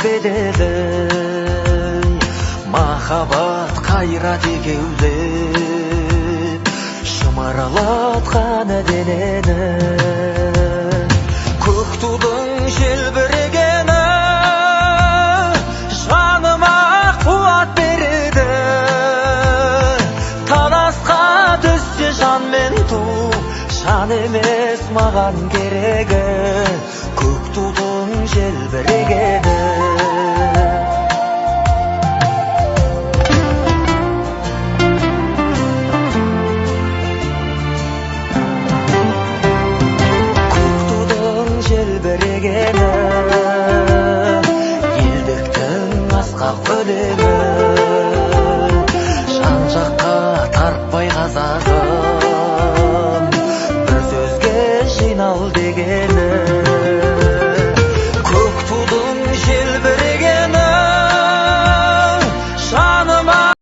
bedeli махаббат қайрат екеулеп шымырлатқан денені көк тудың желбірегені жаныма қуат береді таласқа түссе жан мен ту жан емес маған керегі көк тудың желбірегені елдіктің асқақ өлеңі жан жаққа тарпай қазағым бір сөзге жинал дегені